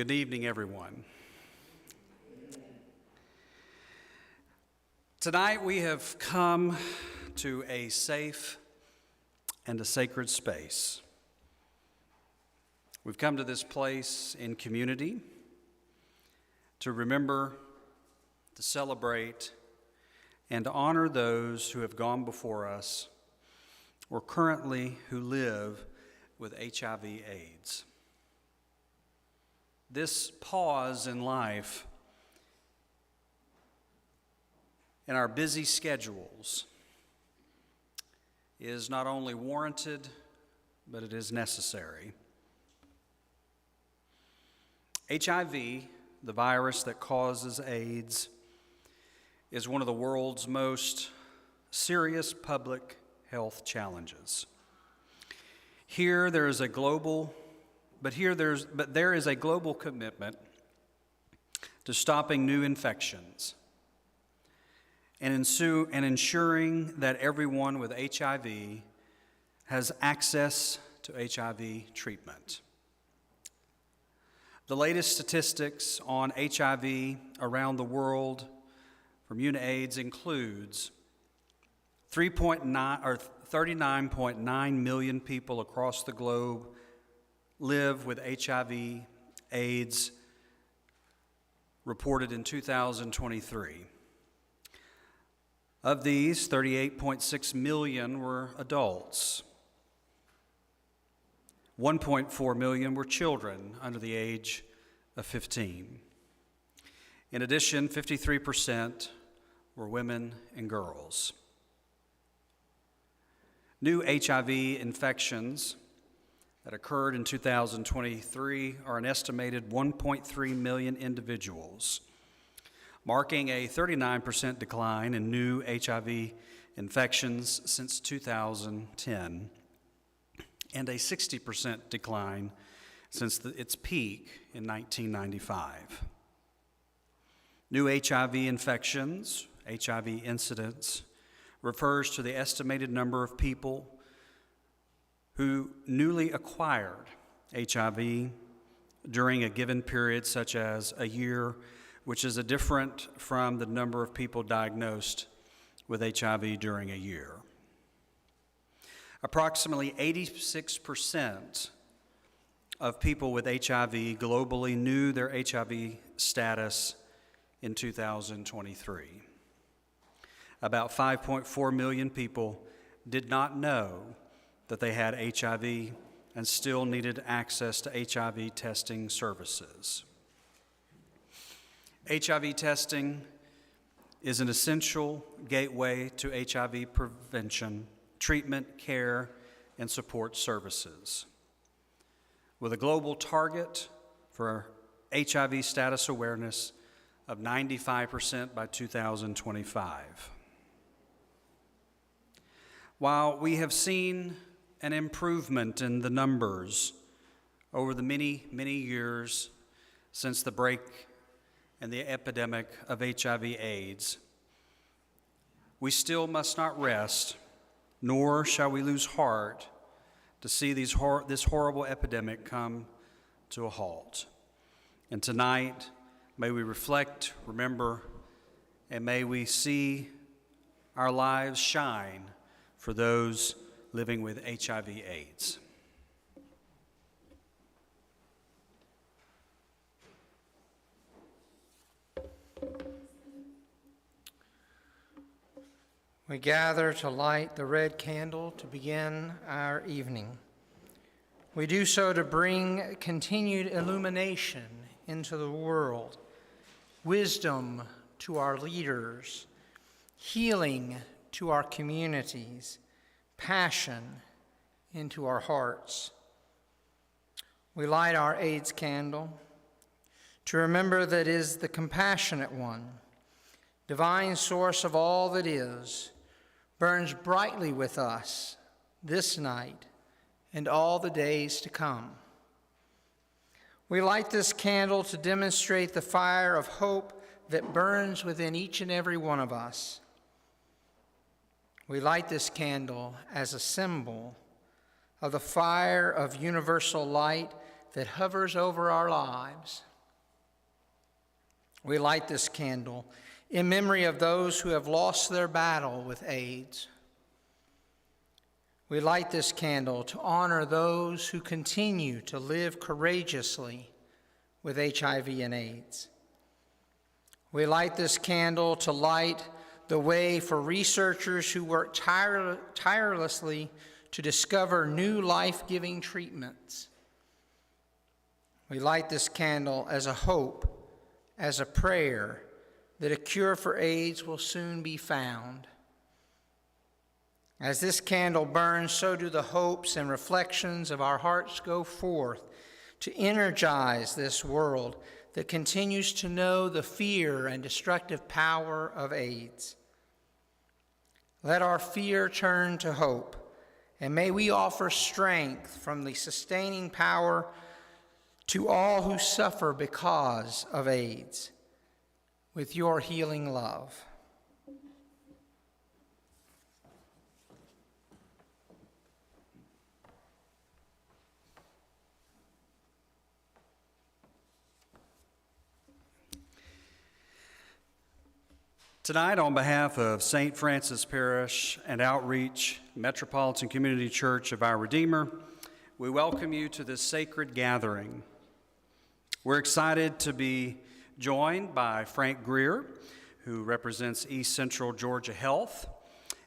Good evening, everyone. Tonight we have come to a safe and a sacred space. We've come to this place in community to remember, to celebrate, and to honor those who have gone before us or currently who live with HIV/AIDS. This pause in life, in our busy schedules, is not only warranted, but it is necessary. HIV, the virus that causes AIDS, is one of the world's most serious public health challenges. There is a global commitment to stopping new infections and ensuring that everyone with HIV has access to HIV treatment. The latest statistics on HIV around the world from UNAIDS includes 39.9 million people across the globe live with HIV/AIDS, reported in 2023. Of these, 38.6 million were adults. 1.4 million were children under the age of 15. In addition, 53% were women and girls. New HIV infections that occurred in 2023 are an estimated 1.3 million individuals, marking a 39% decline in new HIV infections since 2010, and a 60% decline since its peak in 1995. New HIV infections, HIV incidence, refers to the estimated number of people who newly acquired HIV during a given period, such as a year, which is different from the number of people diagnosed with HIV during a year. Approximately 86% of people with HIV globally knew their HIV status in 2023. About 5.4 million people did not know that they had HIV and still needed access to HIV testing services. HIV testing is an essential gateway to HIV prevention, treatment, care, and support services. With a global target for HIV status awareness of 95% by 2025. While we have seen an improvement in the numbers over the many, many years since the break in the epidemic of HIV/AIDS, we still must not rest, nor shall we lose heart to see this horrible epidemic come to a halt. And tonight, may we reflect, remember, and may we see our lives shine for those living with HIV/AIDS. We gather to light the red candle to begin our evening. We do so to bring continued illumination into the world, wisdom to our leaders, healing to our communities, passion into our hearts. We light our AIDS candle to remember that it is the compassionate one, divine source of all that is, burns brightly with us this night and all the days to come. We light this candle to demonstrate the fire of hope that burns within each and every one of us. We light this candle as a symbol of the fire of universal light that hovers over our lives We light this candle in memory of those who have lost their battle with AIDS. We light this candle to honor those who continue to live courageously with HIV and AIDS. We light this candle to light the way for researchers who work tirelessly to discover new life-giving treatments. We light this candle as a hope, as a prayer that a cure for AIDS will soon be found. As this candle burns, so do the hopes and reflections of our hearts go forth to energize this world that continues to know the fear and destructive power of AIDS. Let our fear turn to hope, and may we offer strength from the sustaining power to all who suffer because of AIDS with your healing love. Tonight, on behalf of St. Francis Parish and Outreach Metropolitan Community Church of Our Redeemer, we welcome you to this sacred gathering. We're excited to be joined by Frank Greer, who represents East Central Georgia Health,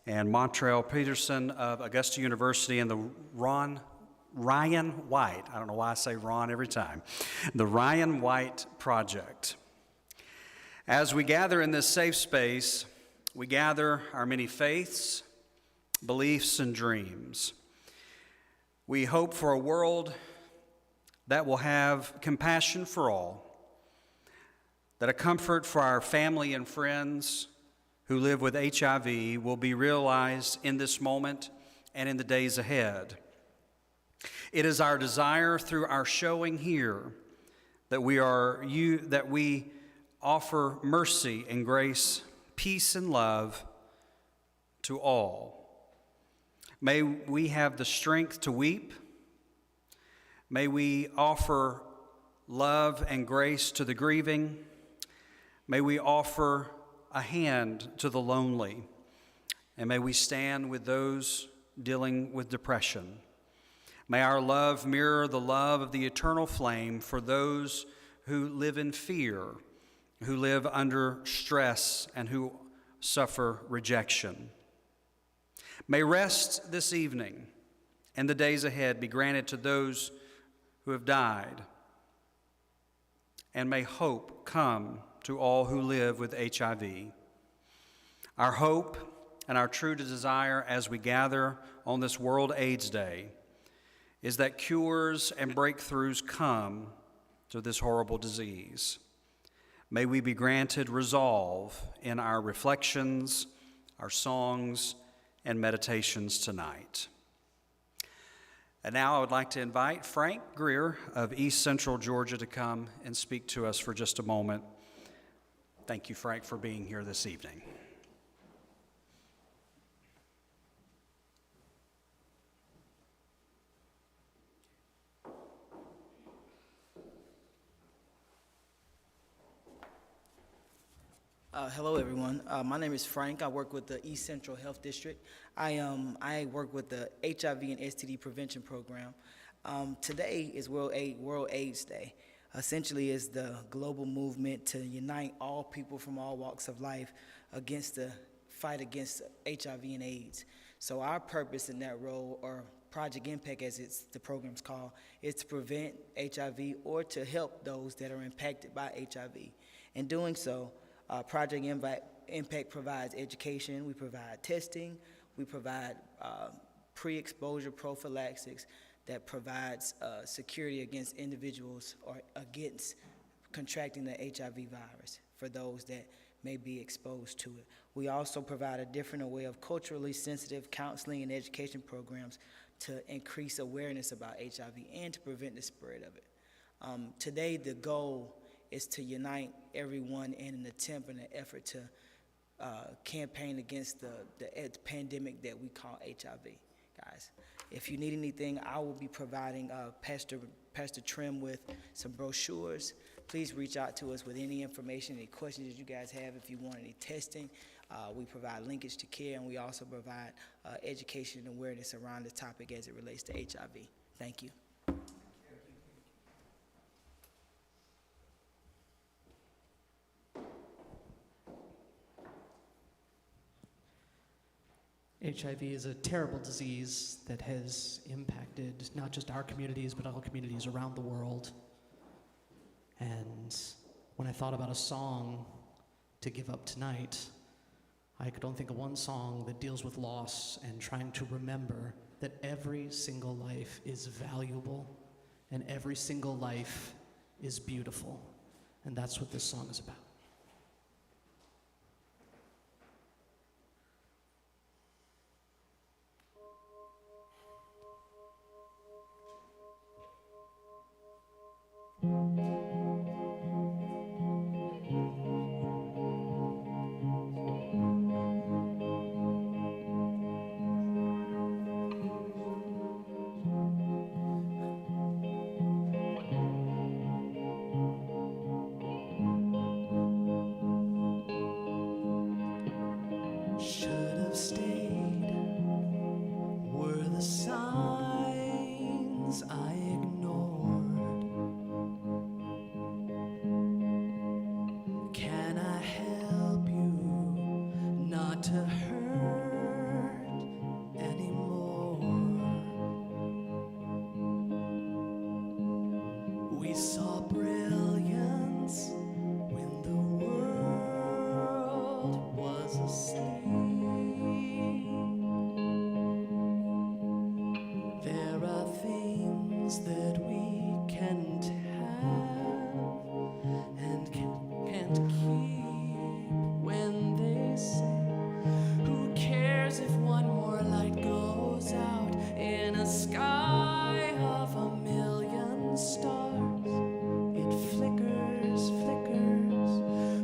and Montrell Peterson of Augusta University, and the Ryan White, I don't know why I say Ron every time, the Ryan White Project. As we gather in this safe space, we gather our many faiths, beliefs, and dreams. We hope for a world that will have compassion for all, that a comfort for our family and friends who live with HIV will be realized in this moment and in the days ahead. It is our desire through our showing here that we offer mercy and grace, peace and love to all. May we have the strength to weep. May we offer love and grace to the grieving. May we offer a hand to the lonely. And may we stand with those dealing with depression. May our love mirror the love of the eternal flame for those who live in fear, who live under stress, and who suffer rejection. May rest this evening and the days ahead be granted to those who have died, and may hope come to all who live with HIV. Our hope and our true desire as we gather on this World AIDS Day is that cures and breakthroughs come to this horrible disease. May we be granted resolve in our reflections, our songs, and meditations tonight. And now I would like to invite Frank Greer of East Central Georgia to come and speak to us for just a moment. Thank you, Frank, for being here this evening. Hello, everyone. My name is Frank. I work with the East Central Health District. I work with the HIV and STD prevention program. Today is World AIDS Day. Essentially, is the global movement to unite all people from all walks of life against the fight against HIV and AIDS. So our purpose in that role, or Project Impact as the program's called, is to prevent HIV or to help those that are impacted by HIV. In doing so, Project Impact provides education, we provide testing, we provide pre-exposure prophylaxis that provides security against individuals or against contracting the HIV virus for those that may be exposed to it. We also provide a different array of culturally sensitive counseling and education programs to increase awareness about HIV and to prevent the spread of it. Today, the goal is to unite everyone in an attempt and an effort to campaign against the pandemic that we call HIV, guys. If you need anything, I will be providing Pastor Trim with some brochures please reach out to us with any information, any questions that you guys have. If you want any testing, we provide linkage to care, and we also provide education and awareness around the topic as it relates to HIV. Thank you. HIV is a terrible disease that has impacted not just our communities, but all communities around the world. And when I thought about a song to give up tonight, I could only think of one song that deals with loss and trying to remember that every single life is valuable and every single life is beautiful. And that's what this song is about. Should have stayed were the signs I ignored. Can I help you not to hurt anymore? We saw brilliance when the world was asleep. There are things that we can't have and can't keep. When they say, who cares if one more light goes out in a sky of a million stars? It flickers, flickers.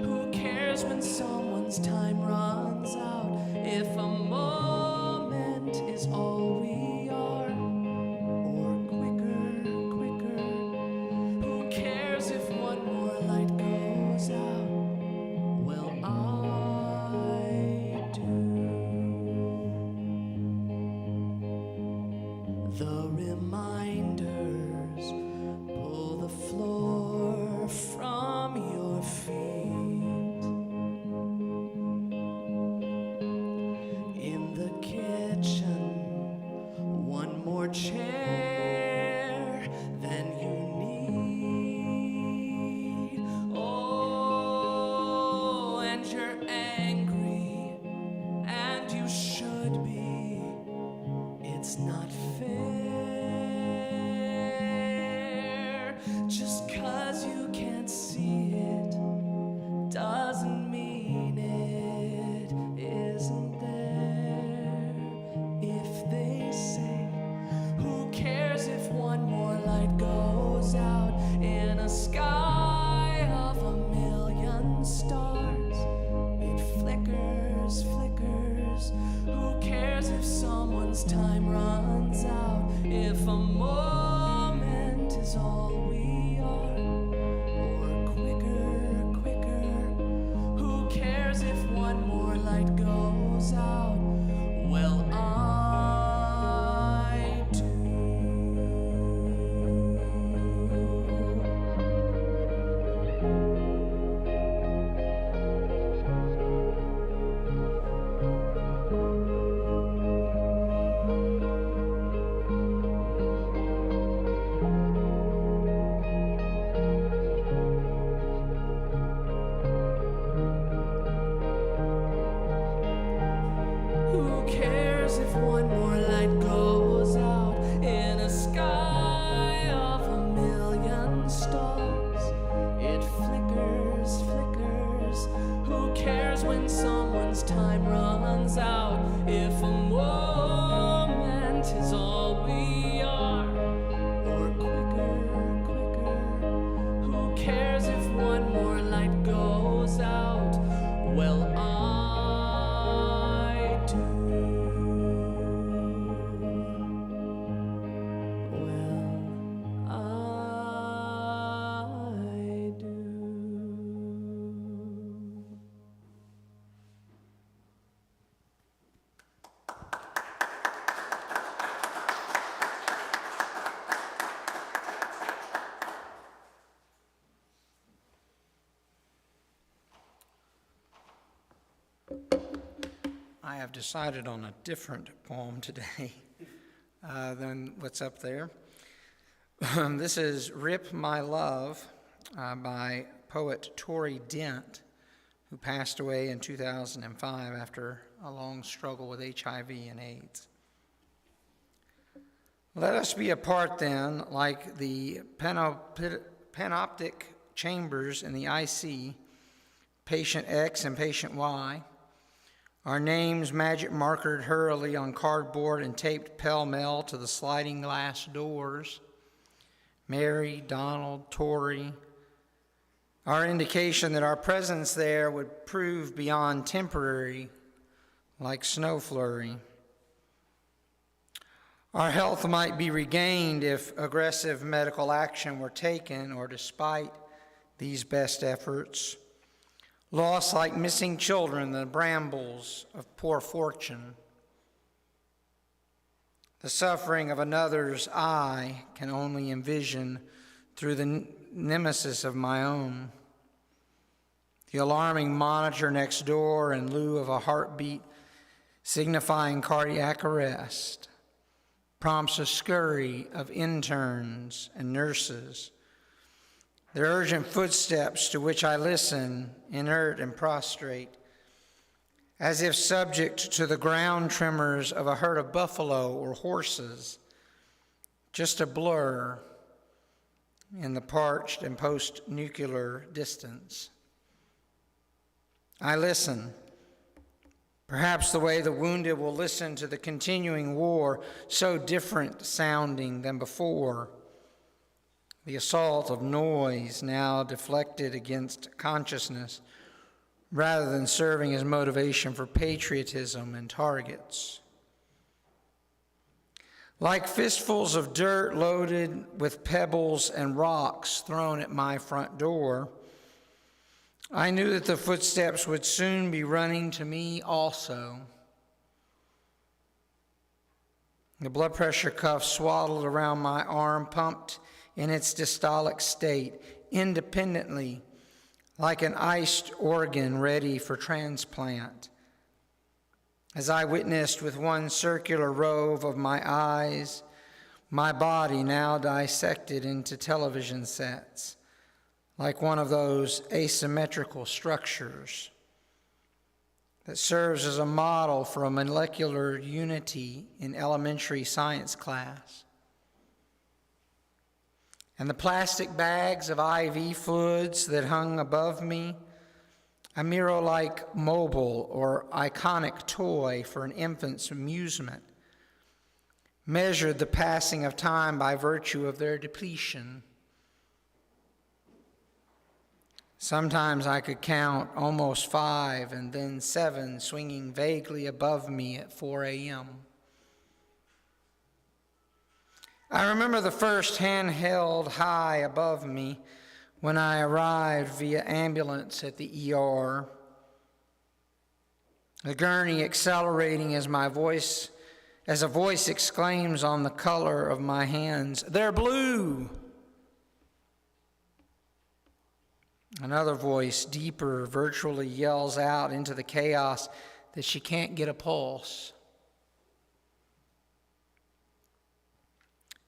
Who cares when someone's time runs out? If a moment is all we are, or quicker, quicker. Who cares if one more light goes out? Well, I do. The reminders pull the floor from your feet. In the kitchen, one more chair than you need. Oh, and you're angry, and you should be. It's not fair. Just 'cause you can't see it doesn't mean it isn't there. If they say, who cares if one more light goes out in a sky of a million stars? It flickers, flickers. Who cares if someone's time runs out? If a moment is all we are, or quicker, quicker. Who cares if one more light goes out? Well, I do. Who cares if one more light goes out in a sky of a million stars? It flickers, flickers. Who cares when someone's time runs out? If a moment is all we are, or quicker, quicker. Who cares if one more light goes out? Well, I do. Well, I do. I have decided on a different poem today than what's up there. This is Rip My Love by poet Tory Dent, who passed away in 2005 after a long struggle with HIV and AIDS. Let us be apart then, like the panoptic chambers in the IC, patient X and patient Y, our names magic markered hurriedly on cardboard and taped pell-mell to the sliding glass doors. Mary, Donald, Tory, our indication that our presence there would prove beyond temporary, like snow flurry. Our health might be regained if aggressive medical action were taken, or despite these best efforts, lost like missing children, the brambles of poor fortune. The suffering of another's I can only envision through the nemesis of my own. The alarming monitor next door, in lieu of a heartbeat signifying cardiac arrest, prompts a scurry of interns and nurses, their urgent footsteps to which I listen, inert and prostrate, as if subject to the ground tremors of a herd of buffalo or horses, just a blur in the parched and post-nuclear distance. I listen, perhaps the way the wounded will listen to the continuing war, so different sounding than before. The assault of noise now deflected against consciousness, rather than serving as motivation for patriotism and targets. Like fistfuls of dirt loaded with pebbles and rocks thrown at my front door, I knew that the footsteps would soon be running to me also. The blood pressure cuff swaddled around my arm pumped in its dystolic state, independently, like an iced organ ready for transplant. As I witnessed with one circular rove of my eyes, my body now dissected into television sets, like one of those asymmetrical structures that serves as a model for a molecular unity in elementary science class. And the plastic bags of IV fluids that hung above me, a mirror-like mobile or iconic toy for an infant's amusement, measured the passing of time by virtue of their depletion. Sometimes I could count almost 5 and then 7 swinging vaguely above me at 4 a.m. I remember the first hand held high above me when I arrived via ambulance at the ER. The gurney accelerating as a voice exclaims on the color of my hands, "They're blue!" Another voice, deeper, virtually yells out into the chaos that she can't get a pulse.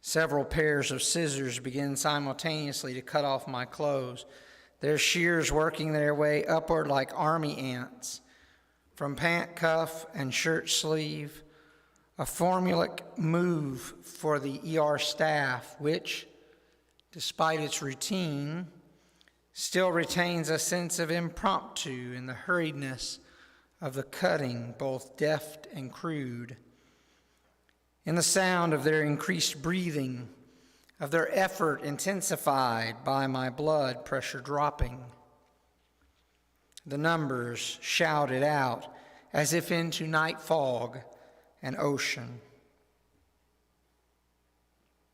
Several pairs of scissors begin simultaneously to cut off my clothes, their shears working their way upward like army ants, from pant cuff and shirt sleeve, a formulaic move for the ER staff, which, despite its routine, still retains a sense of impromptu in the hurriedness of the cutting, both deft and crude, in the sound of their increased breathing, of their effort intensified by my blood pressure dropping. The numbers shouted out as if into night fog and ocean.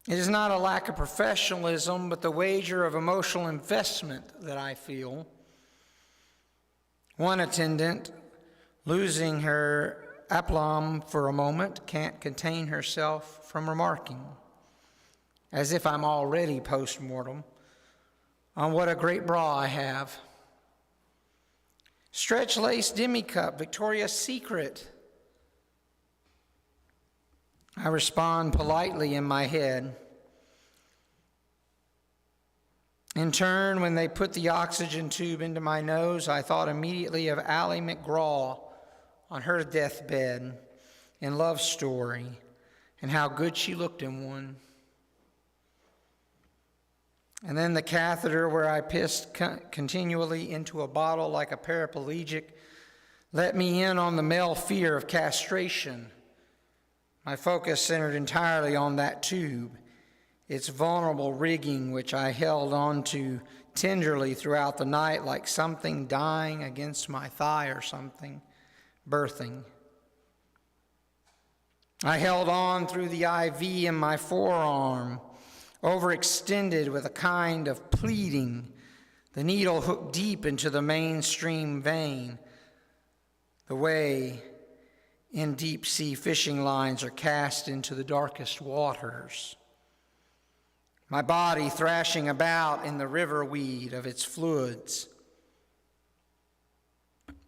It is not a lack of professionalism, but the wager of emotional investment that I feel. One attendant, losing her aplomb for a moment, can't contain herself from remarking, as if I'm already post-mortem, on what a great bra I have. Stretch lace demi-cup, Victoria's Secret, I respond politely in my head. In turn, when they put the oxygen tube into my nose, I thought immediately of Ally McGraw on her deathbed in Love Story and how good she looked in one. And then the catheter where I pissed continually into a bottle like a paraplegic let me in on the male fear of castration. My focus centered entirely on that tube, its vulnerable rigging, which I held on to tenderly throughout the night like something dying against my thigh or something, birthing. I held on through the IV in my forearm, overextended with a kind of pleading, the needle hooked deep into the mainstream vein, the way in deep-sea fishing lines are cast into the darkest waters. My body thrashing about in the river weed of its fluids.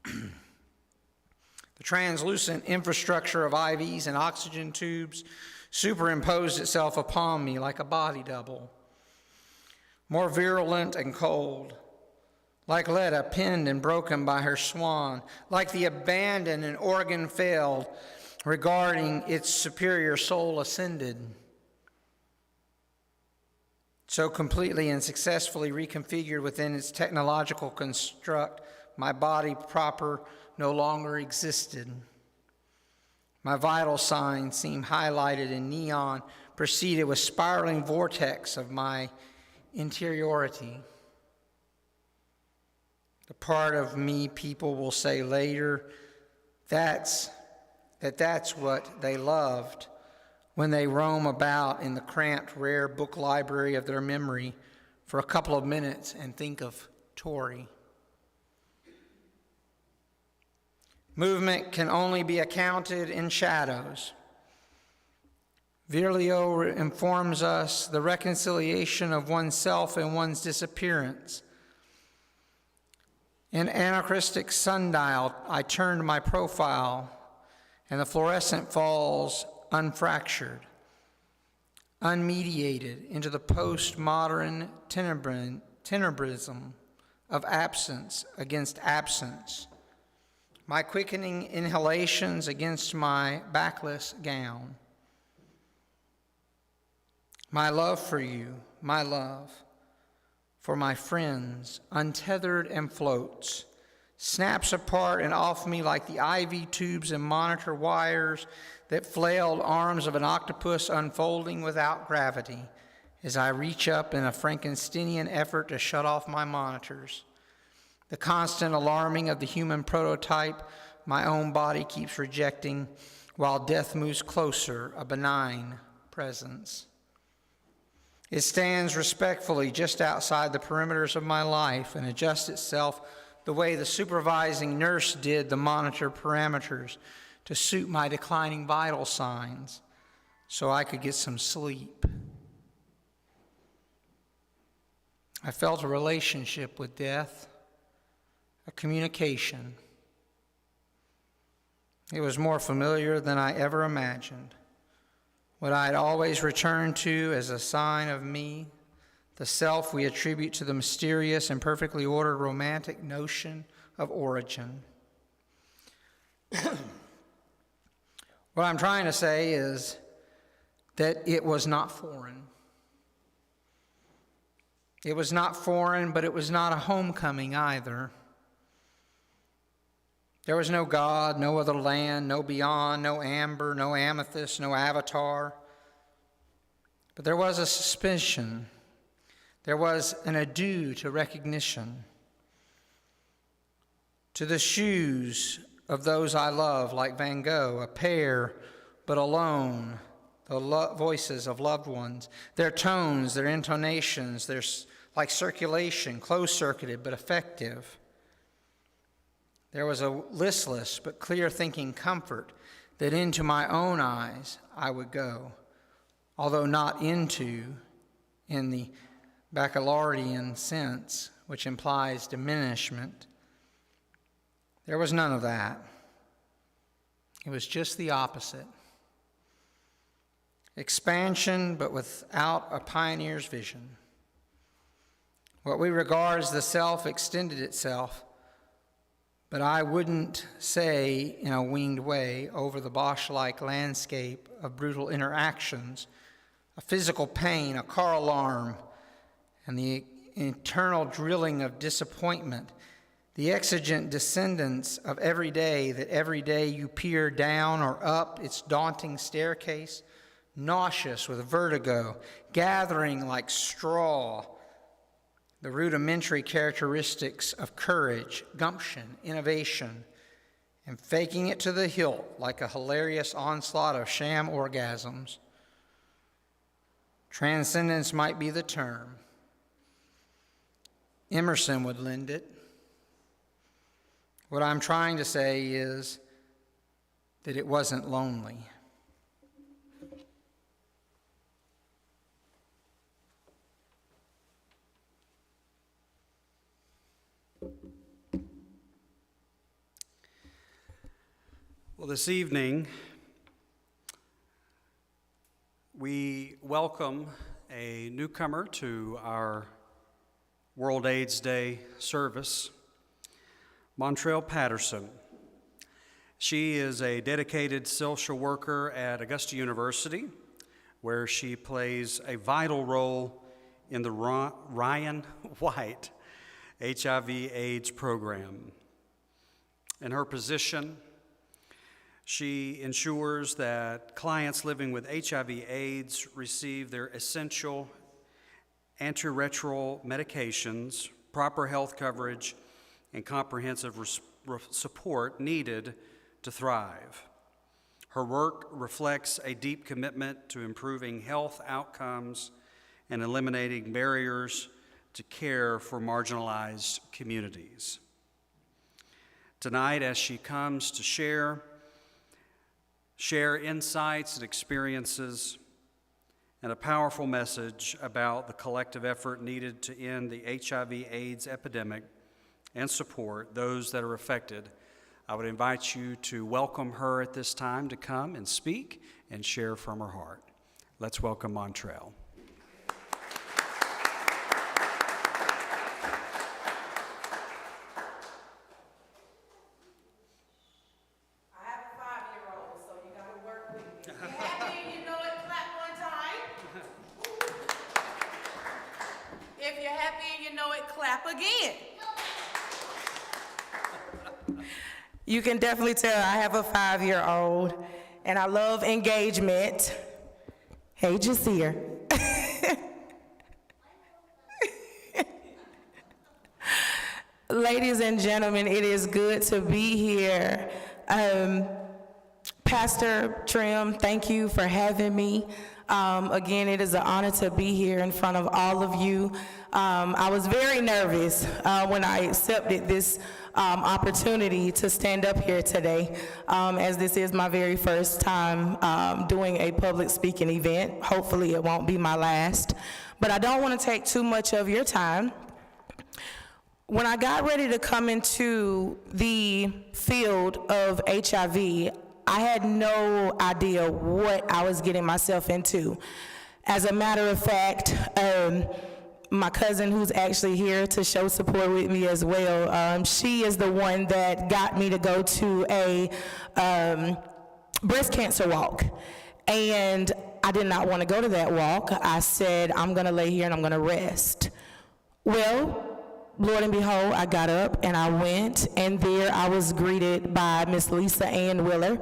The translucent infrastructure of IVs and oxygen tubes superimposed itself upon me like a body double, more virulent and cold, like Leda pinned and broken by her swan, like the abandoned and organ failed, regarding its superior soul ascended. So completely and successfully reconfigured within its technological construct, my body proper no longer existed. My vital signs seemed highlighted in neon, preceded with spiraling vortex of my interiority. The part of me people will say later, that's what they loved when they roam about in the cramped, rare book library of their memory for a couple of minutes and think of Tori. Movement can only be accounted in shadows. Virlio informs us the reconciliation of oneself and one's disappearance. In anachronistic sundial, I turned my profile, and the fluorescent falls unfractured, unmediated into the postmodern tenebrism of absence against absence. My quickening inhalations against my backless gown. My love for you, my love for my friends, untethered and floats, snaps apart and off me like the IV tubes and monitor wires that flailed arms of an octopus unfolding without gravity as I reach up in a Frankensteinian effort to shut off my monitors. The constant alarming of the human prototype my own body keeps rejecting while death moves closer, a benign presence. It stands respectfully just outside the perimeters of my life and adjusts itself the way the supervising nurse did the monitor parameters to suit my declining vital signs so I could get some sleep. I felt a relationship with death, a communication. It was more familiar than I ever imagined. What I had always returned to as a sign of me, the self we attribute to the mysterious and perfectly ordered romantic notion of origin. What I'm trying to say is that it was not foreign. It was not foreign, but it was not a homecoming either. There was no God, no other land, no beyond, no amber, no amethyst, no avatar. But there was a suspicion. There was an adieu to recognition. To the shoes of those I love, like Van Gogh, a pair but alone, the voices of loved ones, their tones, their intonations, their like circulation, closed-circuited but effective. There was a listless but clear-thinking comfort that into my own eyes I would go, although not into in the baccalaurean sense, which implies diminishment. There was none of that. It was just the opposite. expansion, but without a pioneer's vision. What we regard as the self extended itself, but I wouldn't say in a winged way, over the Bosch-like landscape of brutal interactions, a physical pain, a car alarm, and the eternal drilling of disappointment, the exigent descendants of every day, that every day you peer down or up its daunting staircase, nauseous with vertigo, gathering like straw, the rudimentary characteristics of courage, gumption, innovation, and faking it to the hilt like a hilarious onslaught of sham orgasms. Transcendence might be the term. Emerson would lend it. What I'm trying to say is that it wasn't lonely. Well, this evening, we welcome a newcomer to our World AIDS Day service, Montrell Patterson. She is a dedicated social worker at Augusta University, where she plays a vital role in the Ryan White HIV/AIDS program. In her position, she ensures that clients living with HIV/AIDS receive their essential antiretroviral medications, proper health coverage, and comprehensive support needed to thrive. Her work reflects a deep commitment to improving health outcomes and eliminating barriers to care for marginalized communities. Tonight, as she comes to share insights and experiences and a powerful message about the collective effort needed to end the HIV/AIDS epidemic and support those that are affected, I would invite you to welcome her at this time to come and speak and share from her heart. Let's welcome Montrell. You can definitely tell I have a 5-year-old, and I love engagement. Hey, Jasir. Ladies and gentlemen, it is good to be here. Pastor Trim, thank you for having me. Again, it is an honor to be here in front of all of you. I was very nervous when I accepted this opportunity to stand up here today, as this is my very first time doing a public speaking event. Hopefully it won't be my last, but I don't want to take too much of your time. When I got ready to come into the field of HIV, I had no idea what I was getting myself into. As a matter of fact, my cousin, who's actually here to show support with me as well, she is the one that got me to go to a breast cancer walk. And I did not want to go to that walk. I said, I'm gonna lay here and I'm gonna rest. Well, Lord and behold, I got up and I went, and there I was greeted by Miss Lisa Ann Willer,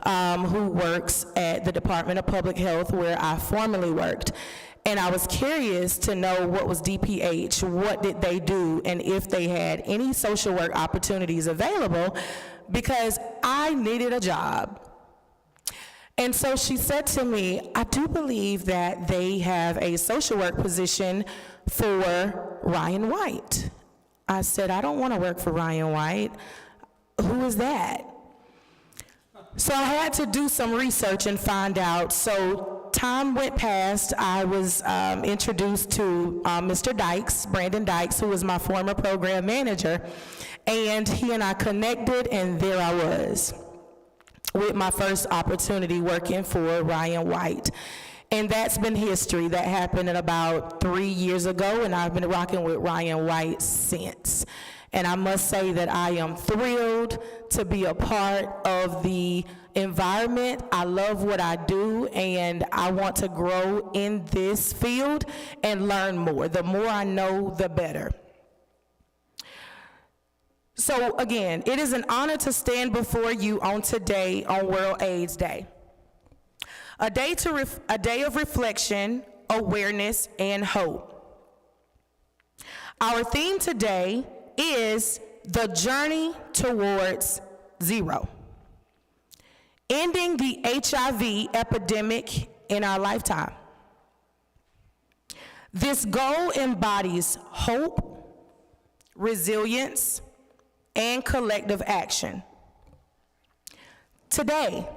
who works at the Department of Public Health, where I formerly worked. And I was curious to know what was DPH, what did they do, and if they had any social work opportunities available, because I needed a job. And so she said to me, I do believe that they have a social work position for Ryan White. I said, I don't want to work for Ryan White. Who is that? So I had to do some research and find out. So time went past. I was introduced to Mr. Dykes, Brandon Dykes, who was my former program manager. And he and I connected, and there I was with my first opportunity working for Ryan White. And that's been history. That happened about 3 years ago, and I've been rocking with Ryan White since. And I must say that I am thrilled to be a part of the environment. I love what I do, and I want to grow in this field and learn more. The more I know, the better. So again, it is an honor to stand before you on today on World AIDS Day. A day of reflection, awareness, and hope. Our theme today is the journey towards zero. Ending the HIV epidemic in our lifetime. This goal embodies hope, resilience, and collective action. Today,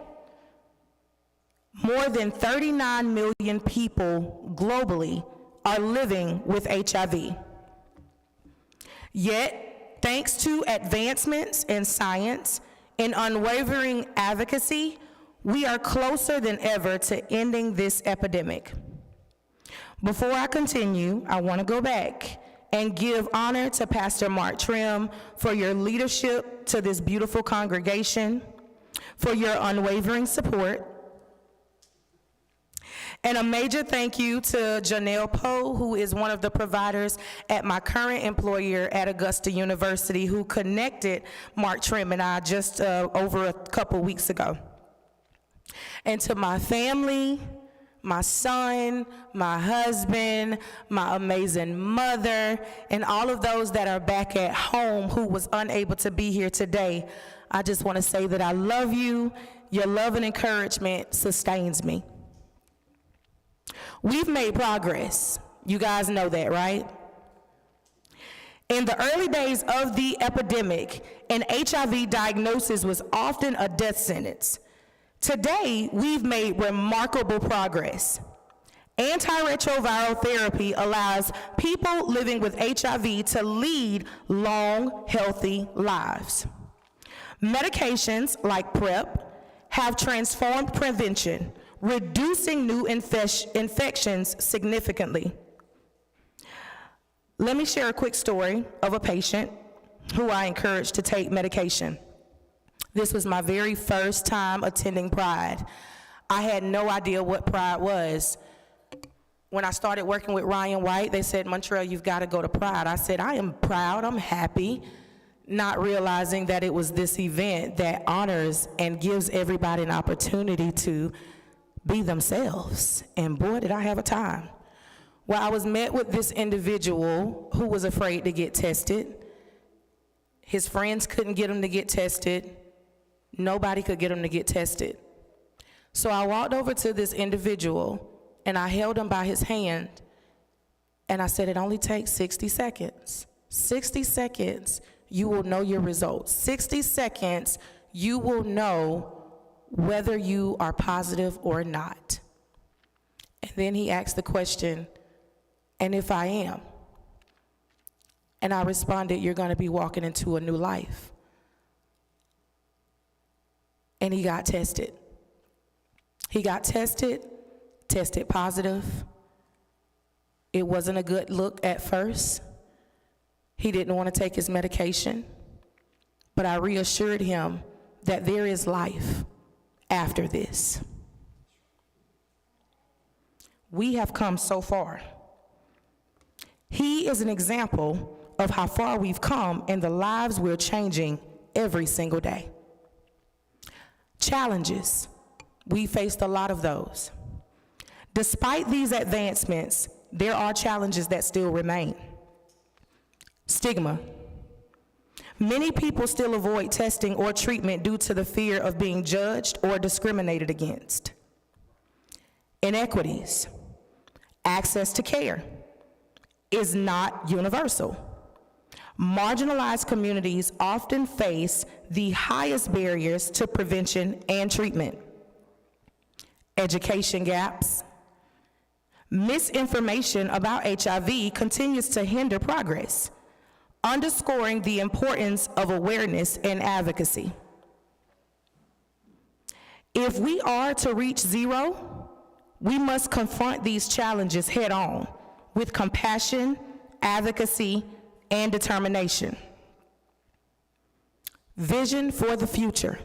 more than 39 million people globally are living with HIV. Yet, thanks to advancements in science and unwavering advocacy, we are closer than ever to ending this epidemic. Before I continue, I want to go back and give honor to Pastor Mark Trim for your leadership to this beautiful congregation, for your unwavering support. And a major thank you to Janelle Poe, who is one of the providers at my current employer at Augusta University, who connected Mark Trim and I just over a couple weeks ago. And to my family, my son, my husband, my amazing mother, and all of those that are back at home who was unable to be here today, I just want to say that I love you. Your love and encouragement sustains me. We've made progress. You guys know that, right? In the early days of the epidemic, an HIV diagnosis was often a death sentence. Today, we've made remarkable progress. Antiretroviral therapy allows people living with HIV to lead long, healthy lives. Medications like PrEP have transformed prevention, reducing new infections significantly. Let me share a quick story of a patient who I encouraged to take medication. This was my very first time attending Pride. I had no idea what Pride was. When I started working with Ryan White, they said, Montreal, you've got to go to Pride. I said, I am proud, I'm happy, not realizing that it was this event that honors and gives everybody an opportunity to be themselves. And boy, did I have a time. Well, I was met with this individual who was afraid to get tested. His friends couldn't get him to get tested. Nobody could get him to get tested. So I walked over to this individual and I held him by his hand and I said, it only takes 60 seconds. 60 seconds, you will know your results. 60 seconds, you will know whether you are positive or not. And then he asked the question, and if I am? And I responded, you're going to be walking into a new life. And he got tested. He got tested positive. It wasn't a good look at first. He didn't want to take his medication, but I reassured him that there is life after this. We have come so far. He is an example of how far we've come and the lives we're changing every single day. Challenges, we faced a lot of those. Despite these advancements, there are challenges that still remain. Stigma. Many people still avoid testing or treatment due to the fear of being judged or discriminated against. Inequities. Access to care is not universal. Marginalized communities often face the highest barriers to prevention and treatment. Education gaps. Misinformation about HIV continues to hinder progress, underscoring the importance of awareness and advocacy. If we are to reach zero, We must confront these challenges head on with compassion, advocacy, and determination. Vision for the future.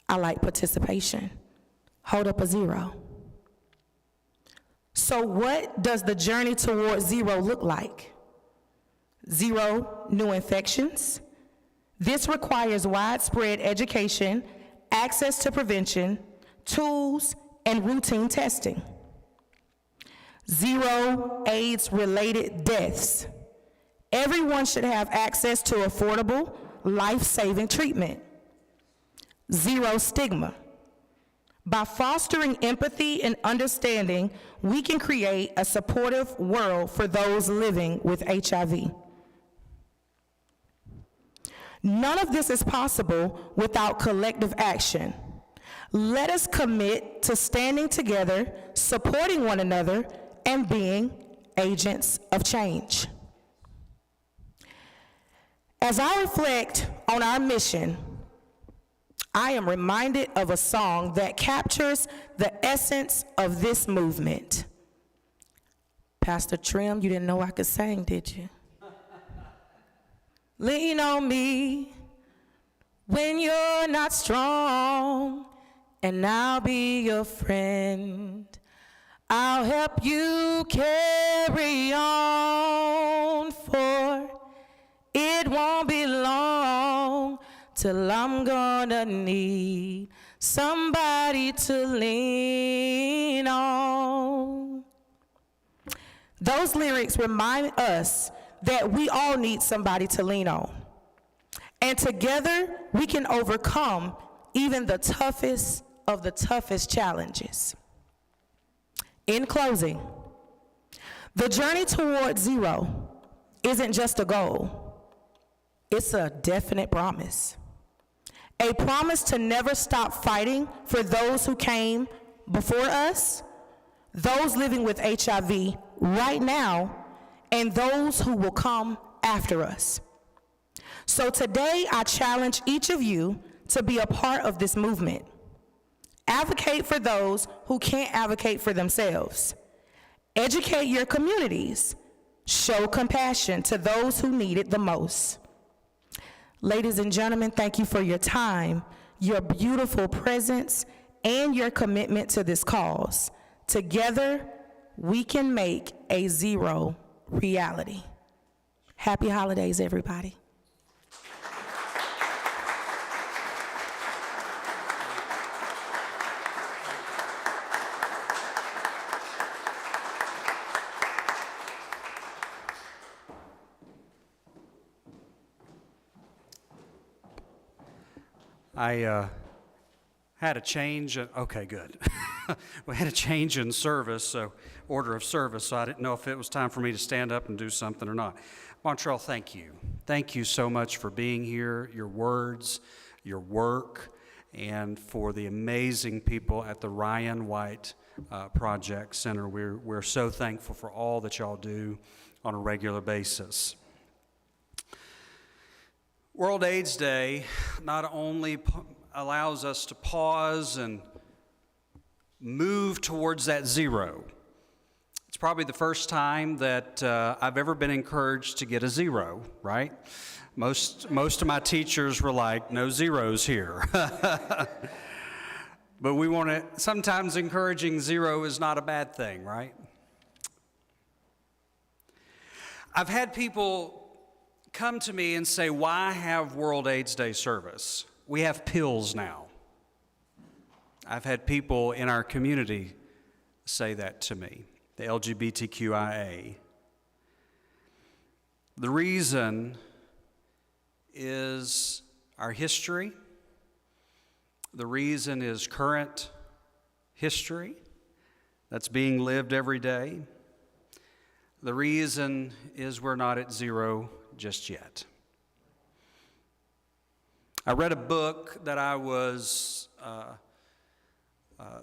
I like participation. Hold up a 0. So what does the journey towards 0 look like? 0 new infections. This requires widespread education, access to prevention, tools, and routine testing. 0 AIDS-related deaths. Everyone should have access to affordable, life-saving treatment. 0 stigma. By fostering empathy and understanding, we can create a supportive world for those living with HIV. None of this is possible without collective action. Let us commit to standing together, supporting one another, and being agents of change. As I reflect on our mission, I am reminded of a song that captures the essence of this movement. Pastor Trim, you didn't know I could sing, did you? Lean on me when you're not strong, and I'll be your friend. I'll help you carry on, for it won't be long till I'm gonna need somebody to lean on. Those lyrics remind us that we all need somebody to lean on. And together, we can overcome even the toughest of the toughest challenges. In closing, the journey towards 0 isn't just a goal, it's a definite promise. A promise to never stop fighting for those who came before us, those living with HIV right now, and those who will come after us. So today, I challenge each of you to be a part of this movement. Advocate for those who can't advocate for themselves. Educate your communities. Show compassion to those who need it the most. Ladies and gentlemen, thank you for your time, your beautiful presence, and your commitment to this cause. Together, we can make a 0 reality. Happy holidays, everybody. I had a change. Okay, good. We had a change in service, order of service, so I didn't know if it was time for me to stand up and do something or not. Montreal, thank you. Thank you so much for being here, your words, your work, and for the amazing people at the Ryan White Project Center. We're so thankful for all that y'all do on a regular basis. World AIDS Day not only allows us to pause and move towards that 0. It's probably the first time that I've ever been encouraged to get a 0, right? Most of my teachers were like, no zeros here. But we want to, sometimes encouraging 0 is not a bad thing, right? I've had people come to me and say, why have World AIDS Day service? We have pills now. I've had people in our community say that to me, the LGBTQIA. The reason is our history. The reason is current history that's being lived every day. The reason is we're not at 0 just yet. I read a book that I was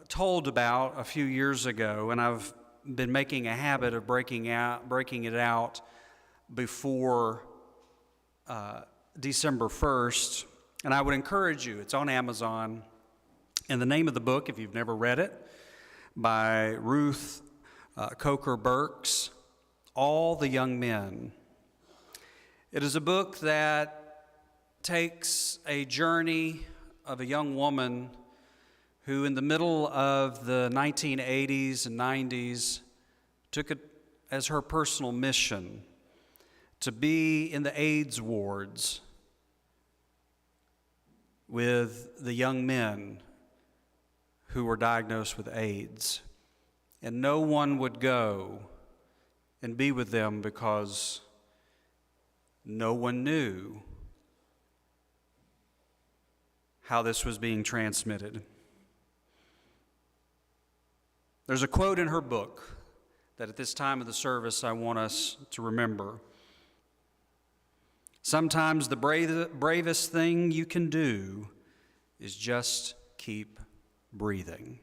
told about a few years ago, and I've been making a habit of breaking it out before December 1st, and I would encourage you, it's on Amazon, and the name of the book, if you've never read it, by Ruth Coker Burks, All the Young Men. It is a book that takes a journey of a young woman who in the middle of the 1980s and 90s took it as her personal mission to be in the AIDS wards with the young men who were diagnosed with AIDS. And no one would go and be with them because no one knew how this was being transmitted. There's a quote in her book that at this time of the service I want us to remember. Sometimes the bravest thing you can do is just keep breathing.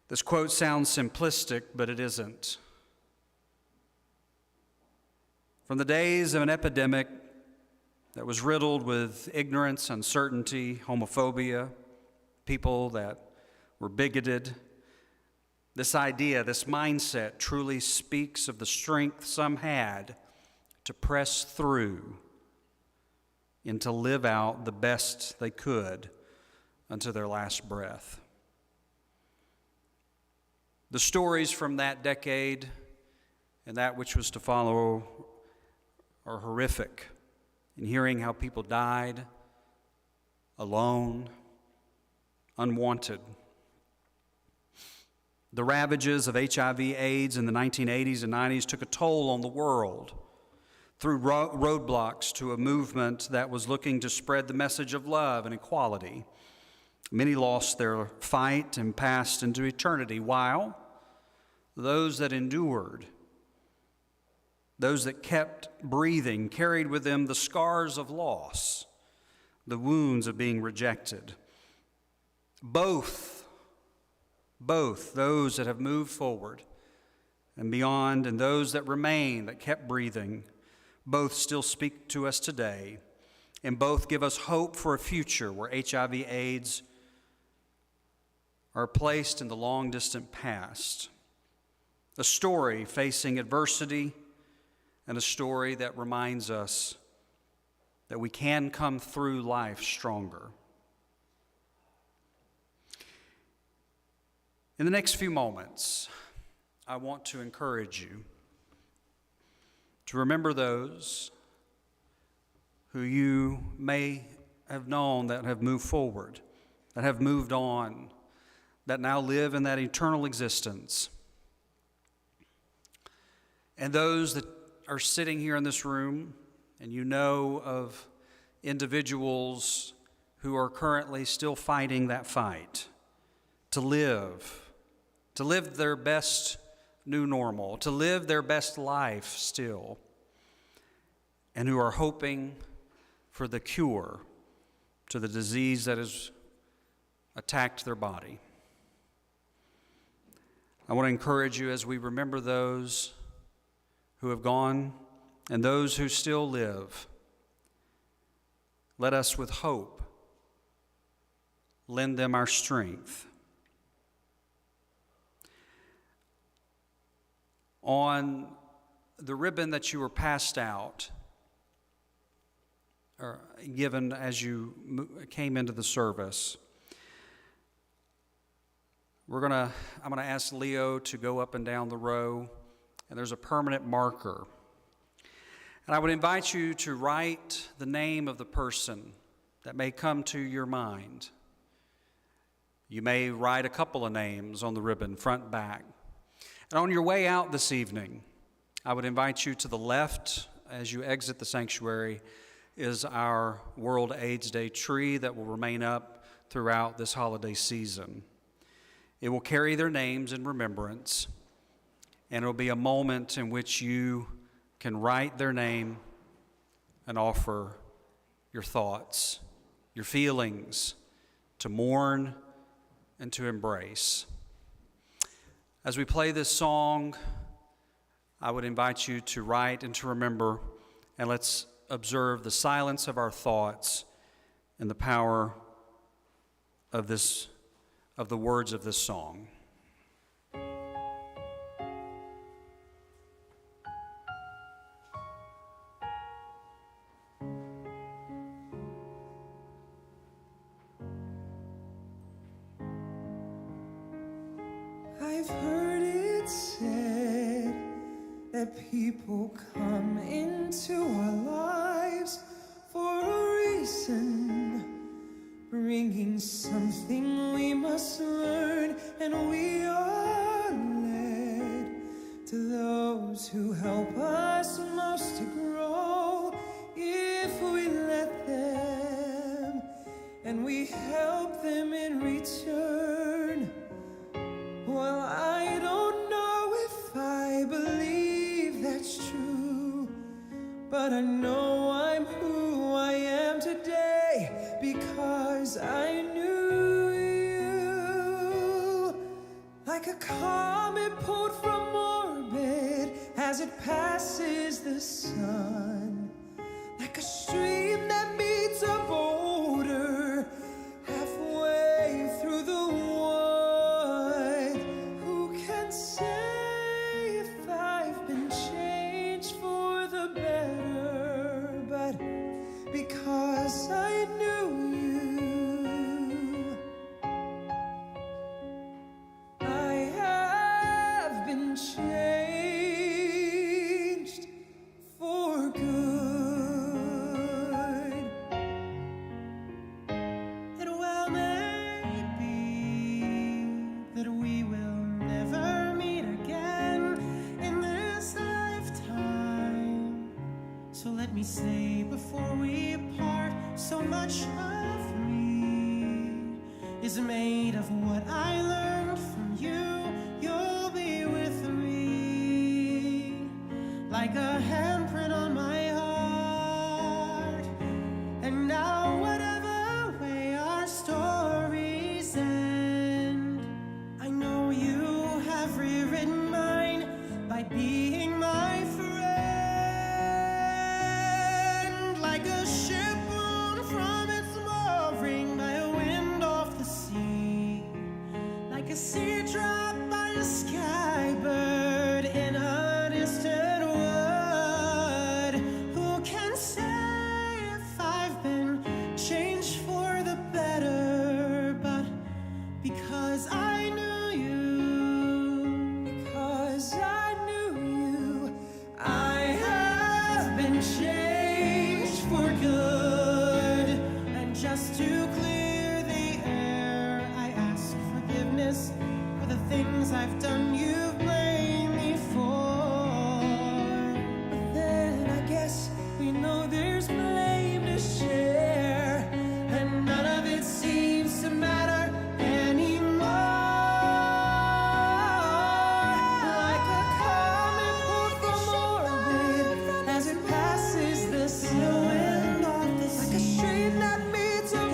This quote sounds simplistic, but it isn't. From the days of an epidemic that was riddled with ignorance, uncertainty, homophobia, people that were bigoted, this idea, this mindset truly speaks of the strength some had to press through and to live out the best they could unto their last breath. The stories from that decade and that which was to follow are horrific. In hearing how people died alone, unwanted. The ravages of HIV/AIDS in the 1980s and 90s took a toll on the world, threw roadblocks to a movement that was looking to spread the message of love and equality. Many lost their fight and passed into eternity, while those that endured, those that kept breathing, carried with them the scars of loss, the wounds of being rejected. Both those that have moved forward and beyond, and those that remain, that kept breathing, both still speak to us today, and both give us hope for a future where HIV/AIDS are placed in the long-distant past. A story facing adversity, and a story that reminds us that we can come through life stronger. In the next few moments, I want to encourage you to remember those who you may have known that have moved forward, that have moved on, that now live in that eternal existence. And those that are sitting here in this room, and you know of individuals who are currently still fighting that fight to live their best new normal, to live their best life still, and who are hoping for the cure to the disease that has attacked their body. I want to encourage you as we remember those who have gone and those who still live. Let us with hope lend them our strength. On the ribbon that you were passed out, or given as you came into the service, I'm going to ask Leo to go up and down the row, and there's a permanent marker. And I would invite you to write the name of the person that may come to your mind. You may write a couple of names on the ribbon, front, back. And on your way out this evening, I would invite you to the left as you exit the sanctuary is our World AIDS Day tree that will remain up throughout this holiday season. It will carry their names in remembrance, and it will be a moment in which you can write their name and offer your thoughts, your feelings, to mourn and to embrace. As we play this song, I would invite you to write and to remember, and let's observe the silence of our thoughts and the power of this of the words of this song. I've heard it said that people come into our lives for a reason, bringing something we must learn, and we are led to those who help us most to grow if we let them, and we help them in return. Well, I don't know if I believe that's true, but I know I'm who I am today because I knew you. Like a comet pulled from orbit as it passes the sun, like a stream that meets a boulder halfway through the wood. Who can say if I've been changed for the better? But because I knew you, I have been changed for good. It well may be that we will never meet again in this lifetime. So let me say before we part, so much of me is made of what I learned from you. You'll be with me like a handprint on my heart. And now whatever way our stories end, I know you have rewritten mine by being my friend. Like a ship blown from its mooring by a wind off the sea, like a sea drop by a skybird in a distant wood. Who can say if I've been changed for the better? But because I knew you, because I knew you, I have been changed for good. And just to clear the air, I ask forgiveness for the things I've done you've blamed me for. But then I guess we know there's blame to share, and none of it seems to matter anymore. Like a comet pulled from orbit as it passes the sun, like a stream that meets a boulder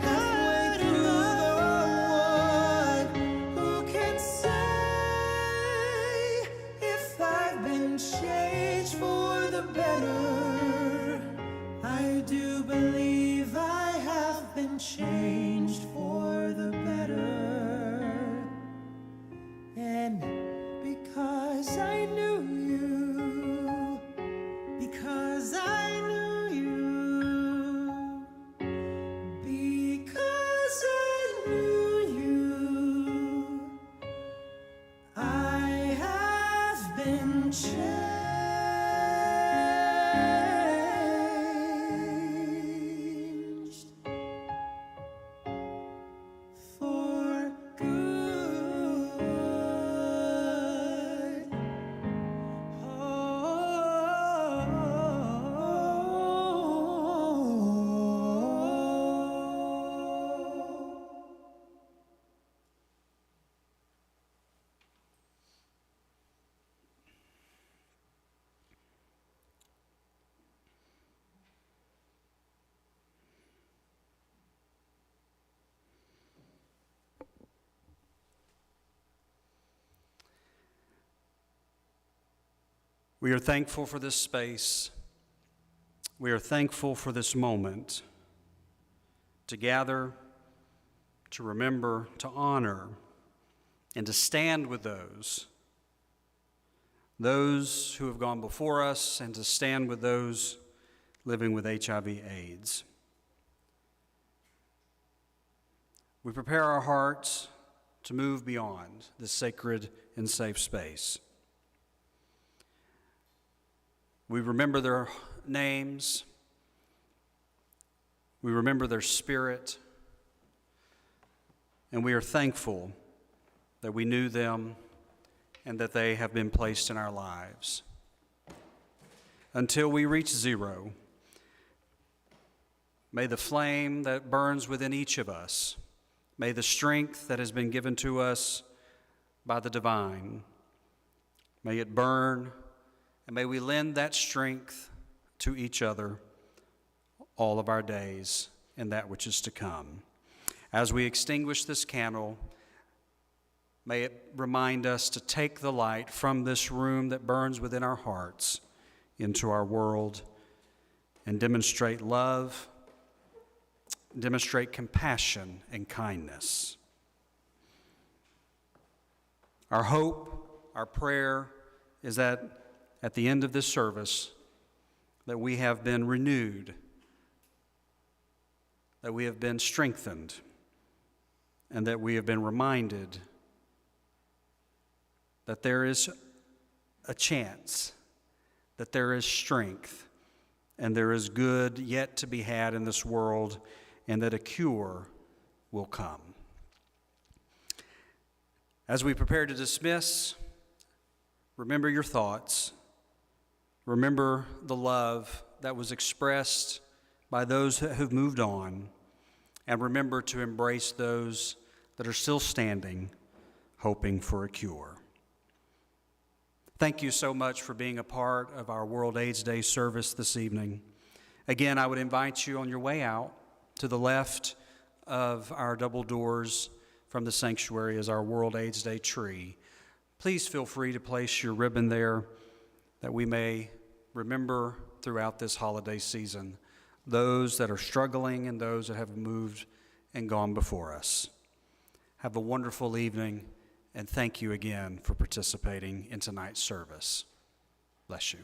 halfway through the wood. Who can say if I've been changed for the better? I do believe I have been changed for the better. And because I knew you, because I knew you, because I knew you, I have been changed for good. We are thankful for this space. We are thankful for this moment to gather, to remember, to honor, and to stand with those who have gone before us, and to stand with those living with HIV/AIDS. We prepare our hearts to move beyond this sacred and safe space. We remember their names. We remember their spirit. And we are thankful that we knew them and that they have been placed in our lives. Until we reach zero, may the flame that burns within each of us, may the strength that has been given to us by the divine, may it burn, and may we lend that strength to each other all of our days and that which is to come. As we extinguish this candle, may it remind us to take the light from this room that burns within our hearts into our world and demonstrate love, demonstrate compassion and kindness. Our hope, our prayer is that at the end of this service, that we have been renewed, that we have been strengthened, and that we have been reminded that there is a chance, that there is strength, and there is good yet to be had in this world, and that a cure will come. As we prepare to dismiss, remember your thoughts. Remember the love that was expressed by those who've moved on, and remember to embrace those that are still standing, hoping for a cure. Thank you so much for being a part of our World AIDS Day service this evening. Again, I would invite you on your way out to the left of our double doors from the sanctuary is our World AIDS Day tree. Please feel free to place your ribbon there that we may remember throughout this holiday season those that are struggling and those that have moved and gone before us. Have a wonderful evening, and thank you again for participating in tonight's service. Bless you.